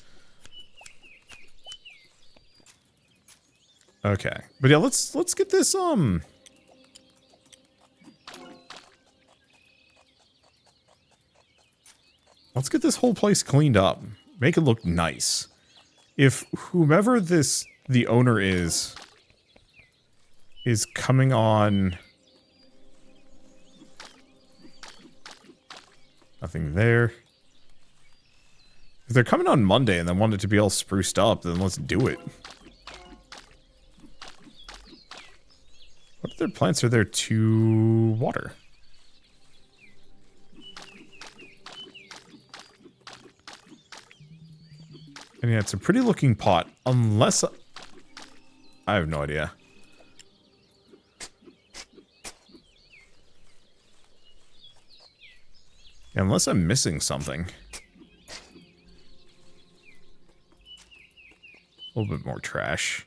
Okay. But yeah, let's get this, let's get this whole place cleaned up. Make it look nice. If whomever the owner is coming on... Nothing there. If they're coming on Monday and they want it to be all spruced up, then let's do it. What other plants are there to water? And yeah, it's a pretty looking pot, unless... I have no idea. Unless I'm missing something. A little bit more trash.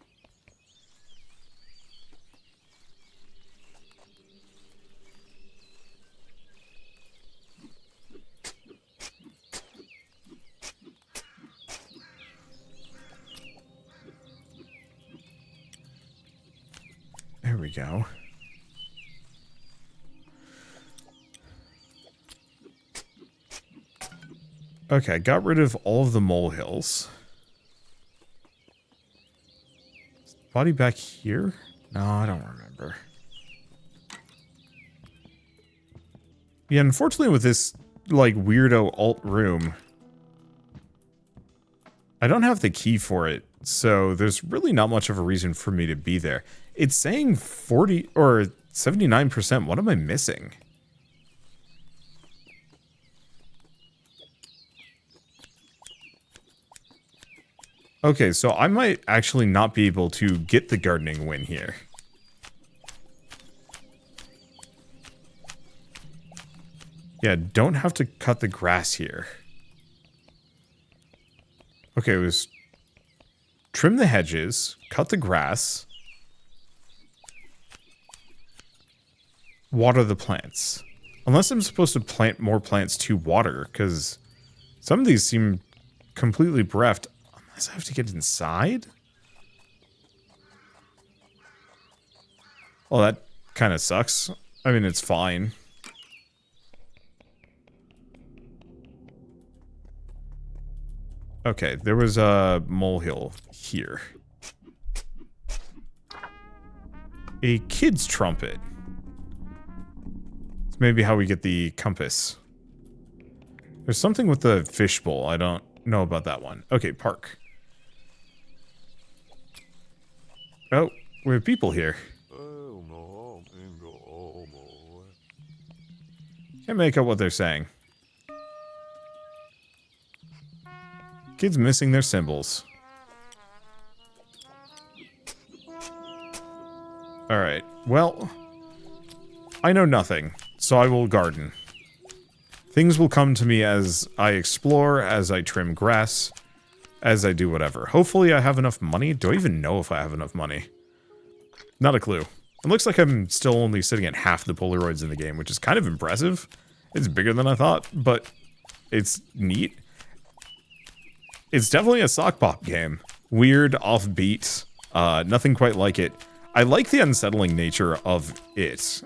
There we go. Okay, got rid of all of the molehills. Is the body back here? No, I don't remember. Yeah, unfortunately with this, like, weirdo alt room, I don't have the key for it, so there's really not much of a reason for me to be there. It's saying 40 or 79%. What am I missing? Okay, so I might actually not be able to get the gardening win here. Yeah, don't have to cut the grass here. Okay, it was trim the hedges, cut the grass, water the plants. Unless I'm supposed to plant more plants to water, because some of these seem completely bereft. Unless I have to get inside? Well, that kind of sucks. I mean, it's fine. Okay, there was a molehill here. A kid's trumpet. It's maybe how we get the compass. There's something with the fishbowl. I don't know about that one. Okay, park. Oh, we have people here. Can't make out what they're saying. Kids missing their symbols. Alright, well, I know nothing, so I will garden. Things will come to me as I explore, as I trim grass, as I do whatever. Hopefully I have enough money. Do I even know if I have enough money? Not a clue. It looks like I'm still only sitting at half the Polaroids in the game, which is kind of impressive. It's bigger than I thought, but it's neat. It's definitely a sock pop game. Weird, offbeat, nothing quite like it. I like the unsettling nature of it.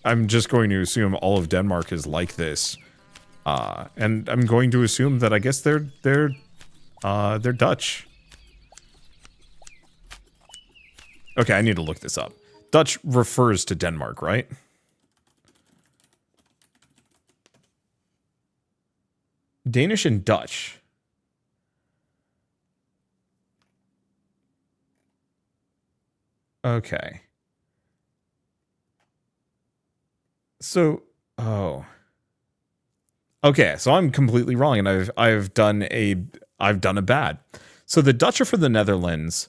I'm just going to assume all of Denmark is like this. And I'm going to assume that I guess they're Dutch. Okay, I need to look this up. Dutch refers to Denmark, right? Danish and Dutch. Okay. So, oh. Okay, so I'm completely wrong, and I've done a bad. So the Dutch are from the Netherlands,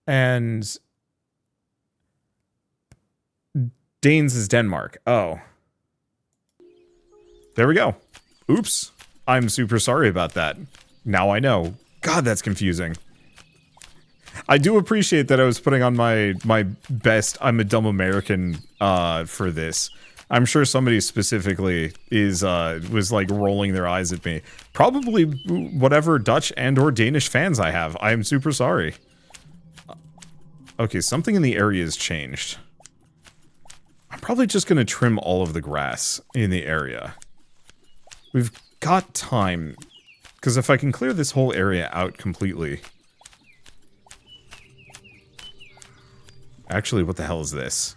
and Danes is Denmark. Oh. There we go. Oops. I'm super sorry about that. Now I know. God, that's confusing. I do appreciate that I was putting on my best I'm a dumb American for this. I'm sure somebody specifically was like rolling their eyes at me. Probably whatever Dutch and or Danish fans I have. I am super sorry. Okay, something in the area has changed. I'm probably just going to trim all of the grass in the area. We've got time. Because if I can clear this whole area out completely... Actually, what the hell is this?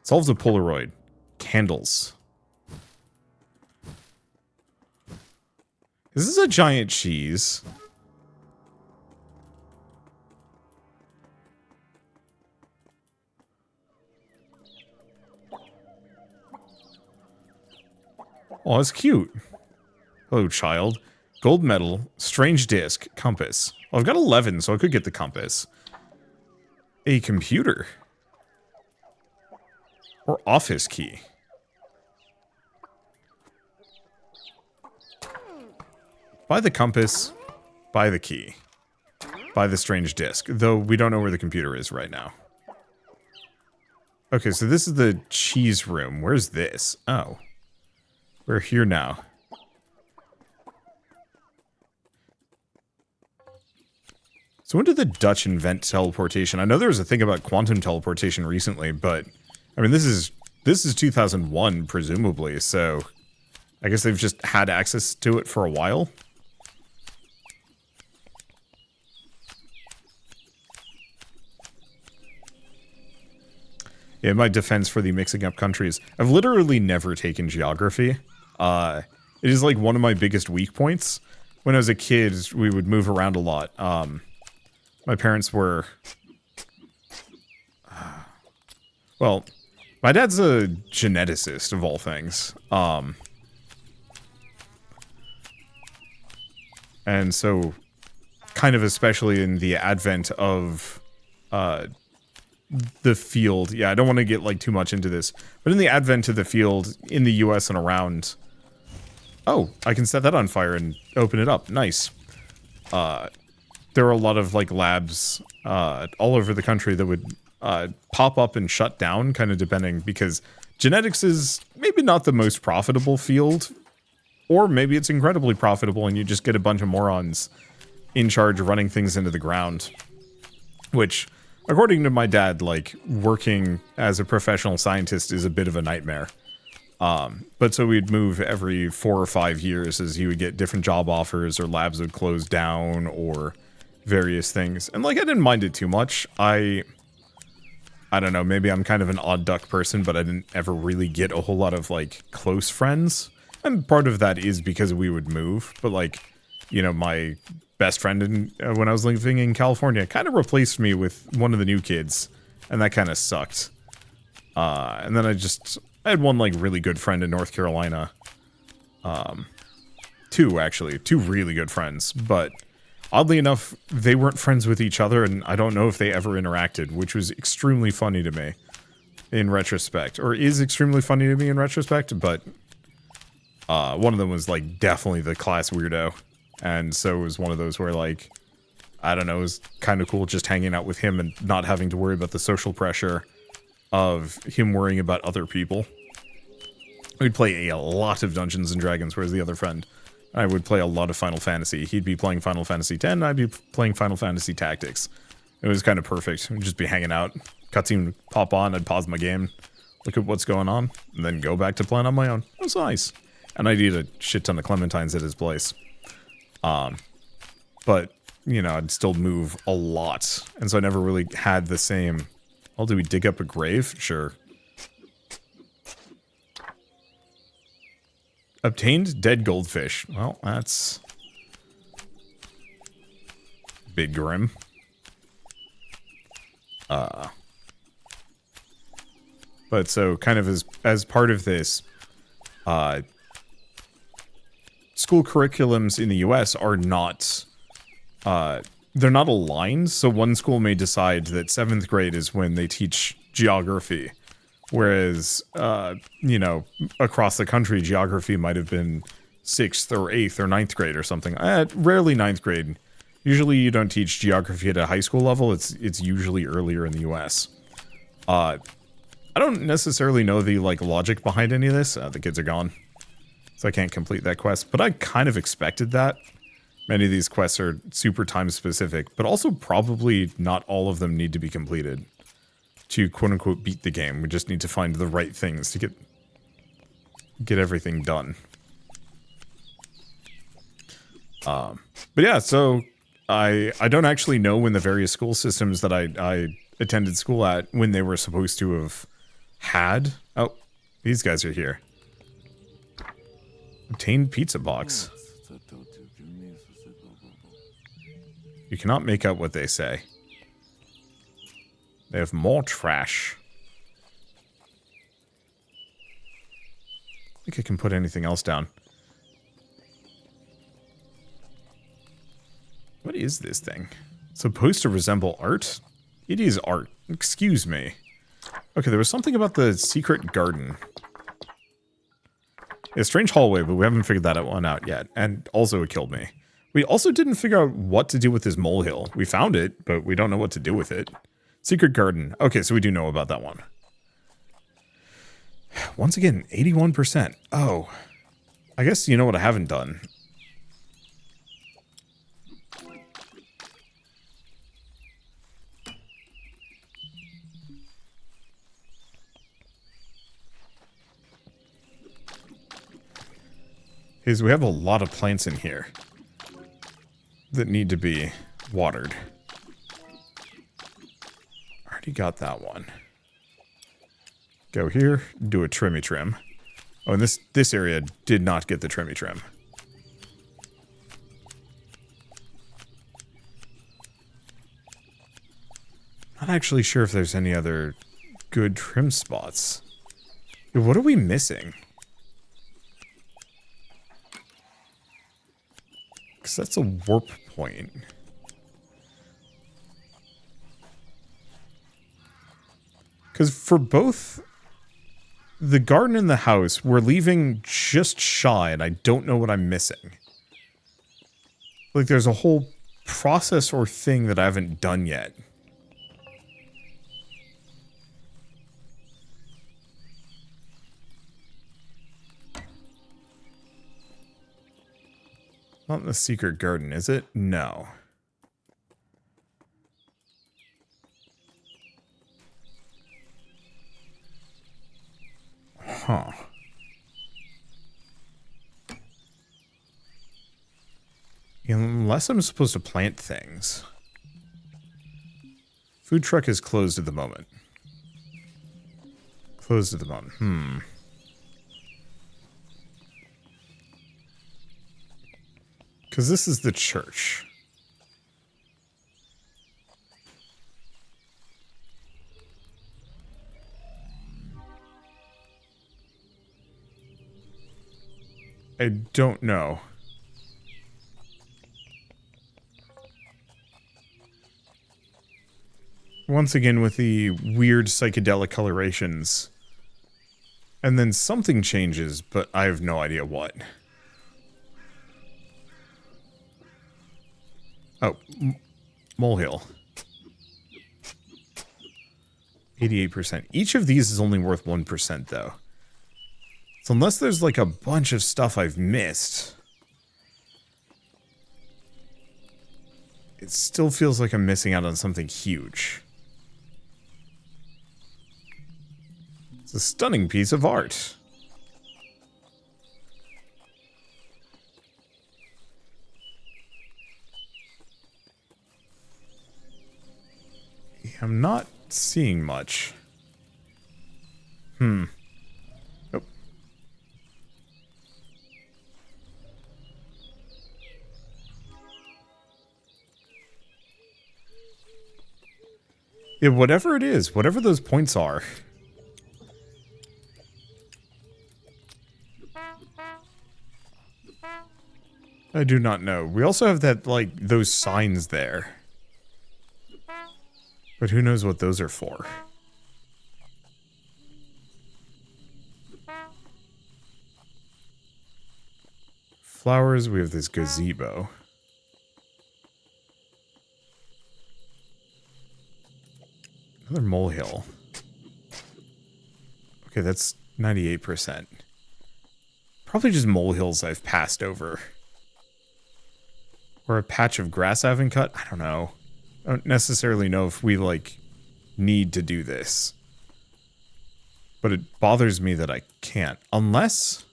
Solves a Polaroid. Candles. Is this a giant cheese? Oh, it's cute. Hello, child. Gold medal, strange disc, compass. Well, I've got 11, so I could get the compass. A computer. Or office key. Buy the compass. Buy the key. Buy the strange disc. Though we don't know where the computer is right now. Okay, so this is the cheese room. Where's this? Oh. We're here now. So when did the Dutch invent teleportation? I know there was a thing about quantum teleportation recently, but I mean this is 2001 presumably, so I guess they've just had access to it for a while. Yeah, my defense for the mixing up countries. I've literally never taken geography. It is like one of my biggest weak points. When I was a kid, we would move around a lot. My parents were... well, my dad's a geneticist, of all things. And so, kind of especially in the advent of the field... yeah, I don't want to get like too much into this. But in the advent of the field in the US and around... oh, I can set that on fire and open it up. Nice. There were a lot of like labs all over the country that would pop up and shut down, kind of depending, because genetics is maybe not the most profitable field, or maybe it's incredibly profitable and you just get a bunch of morons in charge of running things into the ground. Which, according to my dad, like, working as a professional scientist is a bit of a nightmare. But so we'd move every 4 or 5 years as he would get different job offers or labs would close down or various things. And like, I didn't mind it too much. I don't know, maybe I'm kind of an odd duck person, but I didn't ever really get a whole lot of like close friends. And part of that is because we would move, but like, you know, my best friend when I was living in California kind of replaced me with one of the new kids, and that kind of sucked. And then I had one like really good friend in North Carolina. Two really good friends, but oddly enough, they weren't friends with each other, and I don't know if they ever interacted, which was extremely funny to me in retrospect, or is extremely funny to me in retrospect, but one of them was like definitely the class weirdo, and so it was one of those where like, I don't know, it was kind of cool just hanging out with him and not having to worry about the social pressure of him worrying about other people. We'd play a lot of Dungeons and Dragons, whereas the other friend, I would play a lot of Final Fantasy. He'd be playing Final Fantasy X, I'd be playing Final Fantasy Tactics. It was kind of perfect. We'd just be hanging out. Cutscene would pop on, I'd pause my game, look at what's going on, and then go back to playing on my own. It was nice. And I'd eat a shit ton of clementines at his place. But, you know, I'd still move a lot. And so I never really had the same... well, do we dig up a grave? Sure. Obtained dead goldfish. Well, that's... big grim. But so, kind of as part of this, school curriculums in the US are not... they're not aligned, so one school may decide that 7th grade is when they teach geography, Whereas, you know, across the country, geography might have been 6th or 8th or ninth grade or something. Rarely ninth grade. Usually you don't teach geography at a high school level. It's usually earlier in the US. I don't necessarily know the, like, logic behind any of this. The kids are gone, so I can't complete that quest. But I kind of expected that. Many of these quests are super time-specific, but also probably not all of them need to be completed to quote-unquote beat the game. We just need to find the right things to get everything done. But yeah, so I don't actually know when the various school systems that I attended school at, when they were supposed to have had. Oh, these guys are here. Obtained pizza box. You cannot make out what they say. They have more trash. I think I can put anything else down. What is this thing? Supposed to resemble art? It is art. Excuse me. Okay, there was something about the secret garden. A strange hallway, but we haven't figured that one out yet. And also it killed me. We also didn't figure out what to do with this molehill. We found it, but we don't know what to do with it. Secret garden. Okay, so we do know about that one. Once again, 81%. Oh. I guess you know what I haven't done. Is we have a lot of plants in here that need to be watered. Already got that one. Go here, do a trimmy trim. Oh, and this area did not get the trimmy trim. Not actually sure if there's any other good trim spots. What are we missing? Because that's a warp point. Because for both the garden and the house, we're leaving just shy, and I don't know what I'm missing. Like, there's a whole process or thing that I haven't done yet. Not in the secret garden, is it? No. Huh. Unless I'm supposed to plant things. Food truck is closed at the moment. Closed at the moment. Because this is the church. I don't know. Once again with the weird psychedelic colorations. And then something changes, but I have no idea what. Oh, molehill. 88%. Each of these is only worth 1% though. So unless there's like a bunch of stuff I've missed, it still feels like I'm missing out on something huge. It's a stunning piece of art. I'm not seeing much. Oh. Yeah, whatever it is, whatever those points are. I do not know. We also have that, like, those signs there. But who knows what those are for. flowers. We have this gazebo. Another molehill. Okay, that's 98%. Probably just molehills I've passed over. Or a patch of grass I haven't cut. I don't know. I don't necessarily know if we, like, need to do this. But it bothers me that I can't. Unless...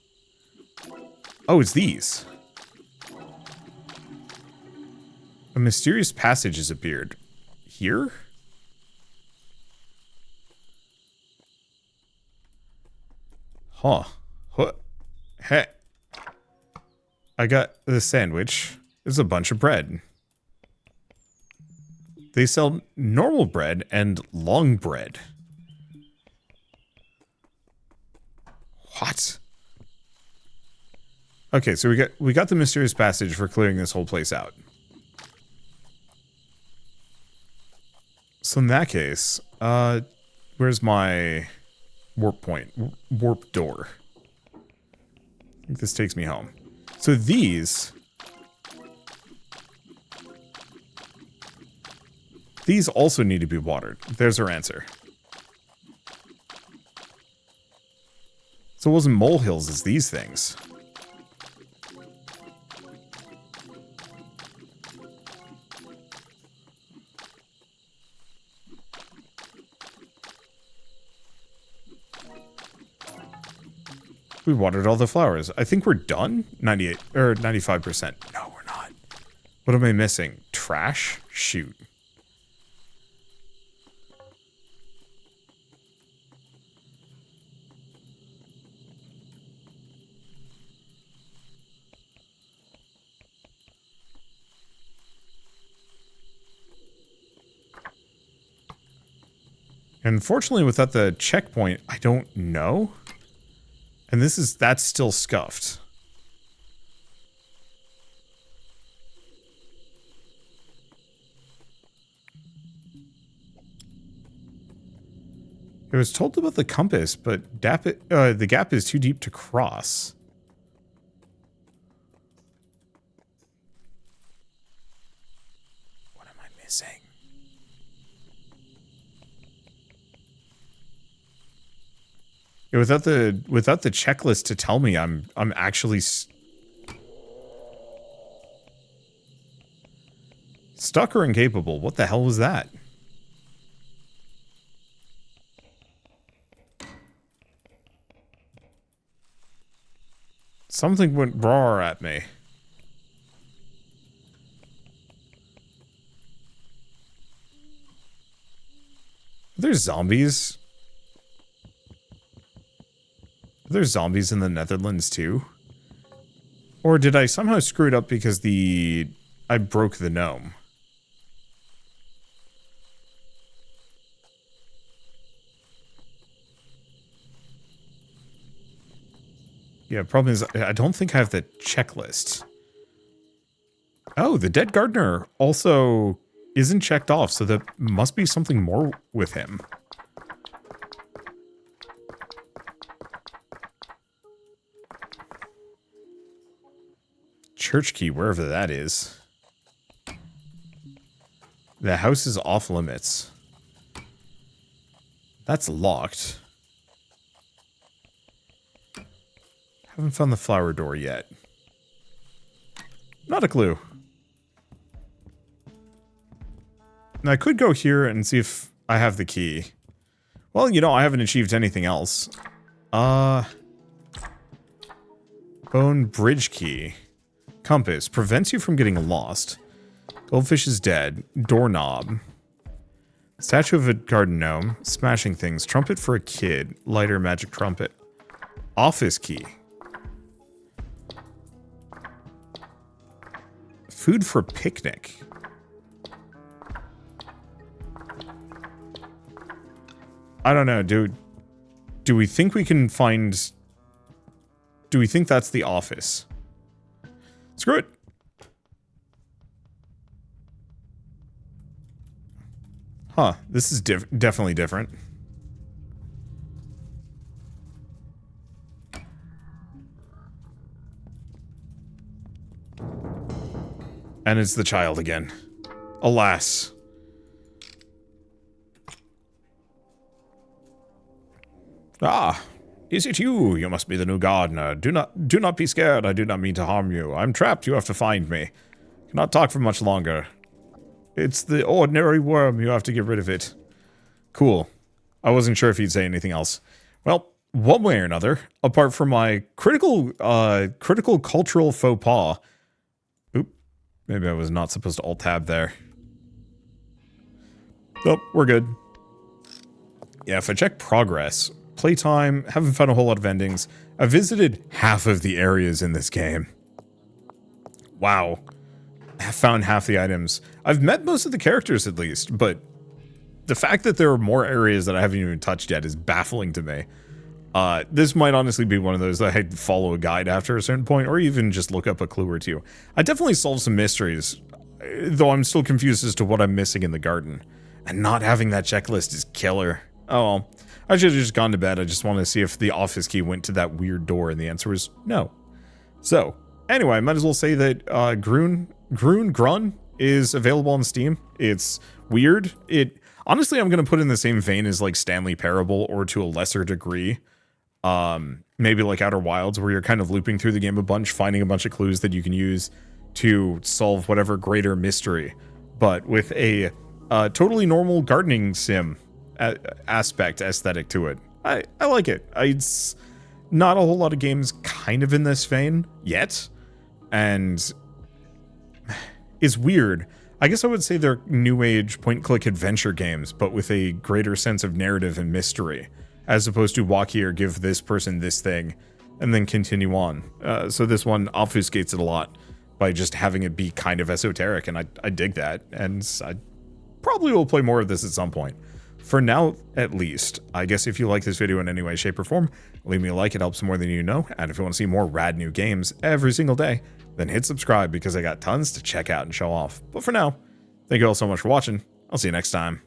Oh, it's these. A mysterious passage has appeared. Here? Huh. Hey. I got the sandwich. There's a bunch of bread. They sell normal bread and long bread. What? Okay, so we got the mysterious passage for clearing this whole place out. So in that case, where's my warp point? Warp door. I think this takes me home. So these also need to be watered. There's our answer. So it wasn't molehills, it's these things. We watered all the flowers. I think we're done? 98 or 95%. No, we're not. What am I missing? Trash? Shoot. Unfortunately, without the checkpoint, I don't know. And that's still scuffed. I was told about the compass, but the gap is too deep to cross. What am I missing? Yeah, without the checklist to tell me, I'm actually stuck or incapable. What the hell was that? Something went raw at me. There's zombies. There's zombies in the Netherlands too? Or did I somehow screw it up because I broke the gnome? Yeah, problem is I don't think I have the checklist. Oh, the dead gardener also isn't checked off, so there must be something more with him. Church key, wherever that is. The house is off limits. That's locked. Haven't found the flower door yet. Not a clue. Now, I could go here and see if I have the key. Well, you know, I haven't achieved anything else. Bone bridge key. Compass. Prevents you from getting lost. Goldfish is dead. Doorknob. Statue of a garden gnome. Smashing things. Trumpet for a kid. Lighter magic trumpet. Office key. Food for picnic. I don't know, dude. Do we think we can find... Do we think that's the office? Screw it. Huh. This is definitely different. And it's the child again. Alas. Ah, is it you? You must be the new gardener. Do not be scared. I do not mean to harm you. I'm trapped. You have to find me. Cannot talk for much longer. It's the ordinary worm. You have to get rid of it. Cool. I wasn't sure if he'd say anything else. Well, one way or another, apart from my critical cultural faux pas. Oop. Maybe I was not supposed to alt-tab there. Nope, we're good. Yeah, if I check progress, playtime, haven't found a whole lot of endings. I visited half of the areas in this game. Wow. I found half the items. I've met most of the characters at least, but the fact that there are more areas that I haven't even touched yet is baffling to me. This might honestly be one of those that I'd follow a guide after a certain point, or even just look up a clue or two. I definitely solved some mysteries, though I'm still confused as to what I'm missing in the garden. And not having that checklist is killer. Oh well, I should have just gone to bed. I just wanted to see if the office key went to that weird door, and the answer was no. So, anyway, I might as well say that Grunn is available on Steam. It's weird. Honestly, I'm going to put in the same vein as like Stanley Parable, or to a lesser degree, maybe like Outer Wilds, where you're kind of looping through the game a bunch, finding a bunch of clues that you can use to solve whatever greater mystery, but with a totally normal gardening sim aesthetic to it. I like it. It's not a whole lot of games kind of in this vein yet, and it's weird. I guess I would say they're new age point-click adventure games, but with a greater sense of narrative and mystery, as opposed to walk here, give this person this thing, and then continue on. So this one obfuscates it a lot by just having it be kind of esoteric, and I dig that, and I probably will play more of this at some point. For now, at least, I guess if you like this video in any way, shape, or form, leave me a like. It helps more than you know. And if you want to see more rad new games every single day, then hit subscribe, because I got tons to check out and show off. But for now, thank you all so much for watching. I'll see you next time.